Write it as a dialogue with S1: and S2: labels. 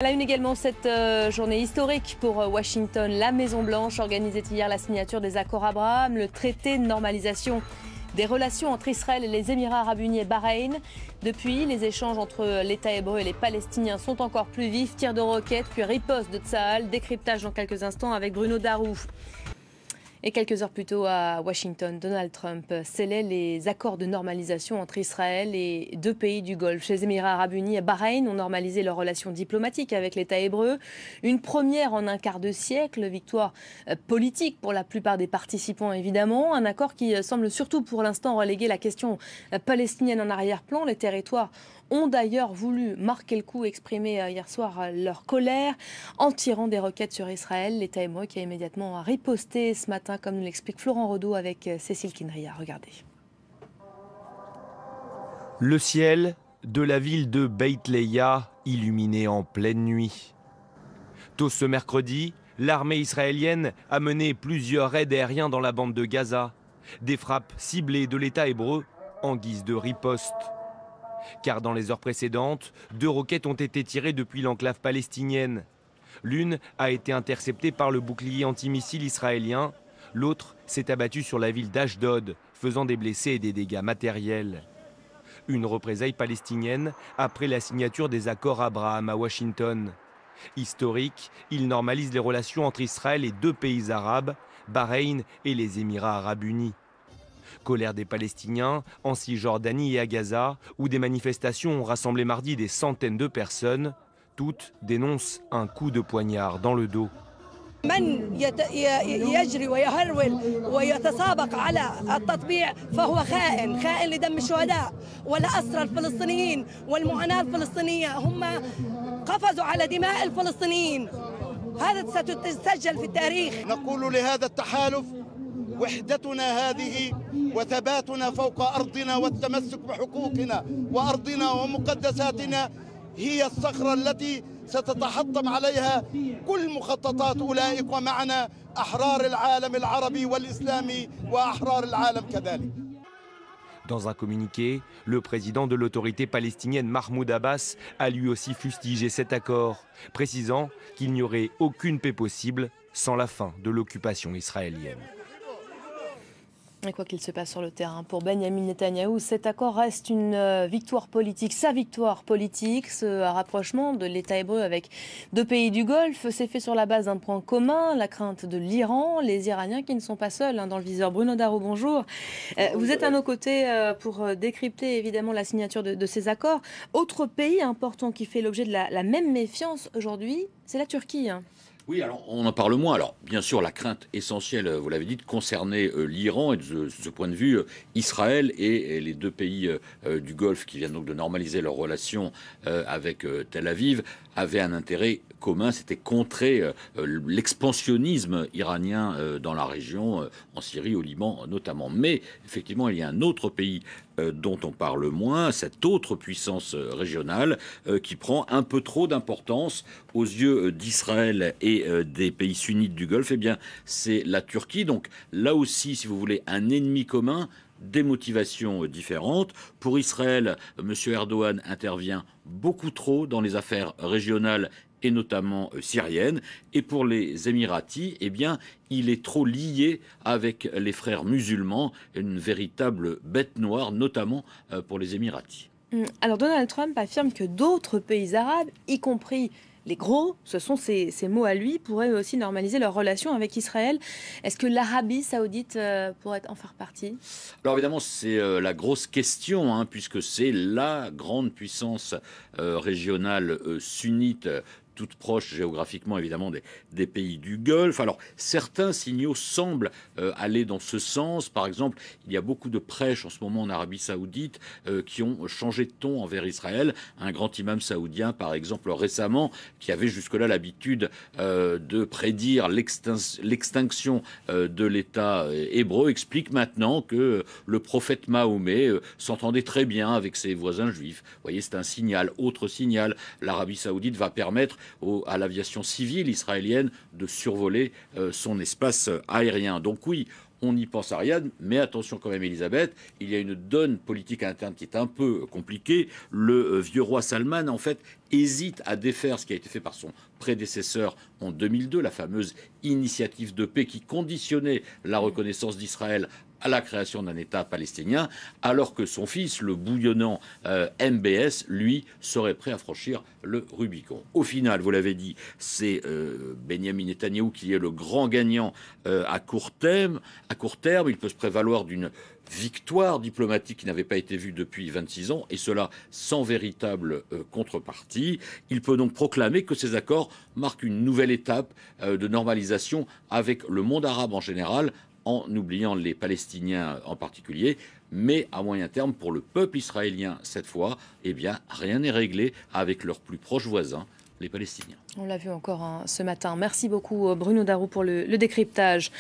S1: À la une également cette journée historique pour Washington. La Maison-Blanche organisait hier la signature des accords Abraham, le traité de normalisation des relations entre Israël et les Émirats arabes unis et Bahreïn. Depuis, les échanges entre l'État hébreu et les Palestiniens sont encore plus vifs. Tirs de roquettes, puis riposte de Tsahal. Décryptage dans quelques instants avec Bruno Darou. Et quelques heures plus tôt à Washington, Donald Trump scellait les accords de normalisation entre Israël et deux pays du Golfe. Les Émirats arabes unis et Bahreïn ont normalisé leurs relations diplomatiques avec l'État hébreu. Une première en un quart de siècle, victoire politique pour la plupart des participants évidemment. Un accord qui semble surtout pour l'instant reléguer la question palestinienne en arrière-plan. Les territoires ont d'ailleurs voulu marquer le coup, exprimer hier soir leur colère en tirant des roquettes sur Israël. L'État hébreu qui a immédiatement riposté ce matin, comme nous l'explique Florent Redeau avec Cécile Kinria. Regardez.
S2: Le ciel de la ville de Beit Leia illuminé en pleine nuit. Tôt ce mercredi, l'armée israélienne a mené plusieurs raids aériens dans la bande de Gaza. Des frappes ciblées de l'État hébreu en guise de riposte. Car dans les heures précédentes, 2 roquettes ont été tirées depuis l'enclave palestinienne. L'une a été interceptée par le bouclier antimissile israélien, l'autre s'est abattue sur la ville d'Ashdod, faisant des blessés et des dégâts matériels. Une représaille palestinienne après la signature des accords Abraham à Washington. Historique, il normalise les relations entre Israël et 2 pays arabes, Bahreïn et les Émirats arabes unis. Colère des Palestiniens en Cisjordanie et à Gaza, où des manifestations ont rassemblé mardi des centaines de personnes. Toutes dénoncent un coup de poignard dans le dos.
S3: من يجري ويهرول ويتسابق على التطبيع فهو خائن لدم الشهداء والأسرى الفلسطينيين والمعاناة الفلسطينية هم قفزوا على دماء الفلسطينيين هذا ستسجل في التاريخ.
S4: نقول لهذا التحالف وحدتنا هذه وثباتنا فوق أرضنا والتمسك بحقوقنا وأرضنا ومقدساتنا هي الصخرة التي ستتحطم عليها كل مخططات أولئك ومعنا أحرار العالم العربي والإسلامي وأحرار العالم كذلك.
S2: Dans un communiqué, le président de l'autorité palestinienne Mahmoud Abbas a lui aussi fustigé cet accord, précisant qu'il n'y aurait aucune paix possible sans la fin de l'occupation israélienne.
S1: Et quoi qu'il se passe sur le terrain, pour Benyamin Netanyahou, cet accord reste une victoire politique. Sa victoire politique, ce rapprochement de l'État hébreu avec 2 pays du Golfe, s'est fait sur la base d'un point commun, la crainte de l'Iran, les Iraniens qui ne sont pas seuls dans le viseur. Bruno Darou, bonjour. Vous êtes à nos côtés pour décrypter évidemment la signature de ces accords. Autre pays important qui fait l'objet de la même méfiance aujourd'hui, c'est la Turquie.
S5: Oui, alors on en parle moins. Alors bien sûr, la crainte essentielle, vous l'avez dit, concernait l'Iran et de ce point de vue, Israël et les 2 pays du Golfe qui viennent donc de normaliser leurs relations avec Tel Aviv avaient un intérêt commun, c'était contrer l'expansionnisme iranien dans la région, en Syrie, au Liban notamment. Mais effectivement, il y a un autre pays dont on parle moins, cette autre puissance régionale qui prend un peu trop d'importance aux yeux d'Israël et des pays sunnites du Golfe. Eh bien, c'est la Turquie. Donc là aussi, si vous voulez, un ennemi commun, des motivations différentes. Pour Israël, M. Erdogan intervient beaucoup trop dans les affaires régionales et notamment syriennes. Et pour les Émiratis, eh bien, il est trop lié avec les frères musulmans, une véritable bête noire, notamment pour les Émiratis.
S1: Alors Donald Trump affirme que d'autres pays arabes, y compris les gros, ce sont ces mots à lui, pourraient aussi normaliser leurs relations avec Israël. Est-ce que l'Arabie saoudite pourrait en faire partie?
S5: Alors évidemment, c'est la grosse question, puisque c'est la grande puissance régionale sunnite, toute proche géographiquement évidemment des pays du Golfe. Alors certains signaux semblent aller dans ce sens. Par exemple, il y a beaucoup de prêches en ce moment en Arabie Saoudite qui ont changé de ton envers Israël. Un grand imam saoudien, par exemple, récemment, qui avait jusque-là l'habitude de prédire l'extinction de l'État hébreu, explique maintenant que le prophète Mahomet s'entendait très bien avec ses voisins juifs. Vous voyez, c'est un signal. Autre signal, l'Arabie Saoudite va permettre à l'aviation civile israélienne de survoler son espace aérien. Donc oui, on n'y pense à rien, mais attention quand même Elisabeth, il y a une donne politique interne qui est un peu compliquée. Le vieux roi Salman, en fait, hésite à défaire ce qui a été fait par son prédécesseur en 2002, la fameuse initiative de paix qui conditionnait la reconnaissance d'Israël à la création d'un État palestinien, alors que son fils, le bouillonnant MBS, lui, serait prêt à franchir le Rubicon. Au final, vous l'avez dit, c'est Benyamin Netanyahou qui est le grand gagnant à court terme. Il peut se prévaloir d'une victoire diplomatique qui n'avait pas été vue depuis 26 ans, et cela sans véritable contrepartie. Il peut donc proclamer que ces accords marquent une nouvelle étape de normalisation avec le monde arabe en général, en oubliant les Palestiniens en particulier. Mais à moyen terme, pour le peuple israélien, cette fois, eh bien, rien n'est réglé avec leurs plus proches voisins, les Palestiniens.
S1: On l'a vu encore ce matin. Merci beaucoup Bruno Darroux pour le décryptage.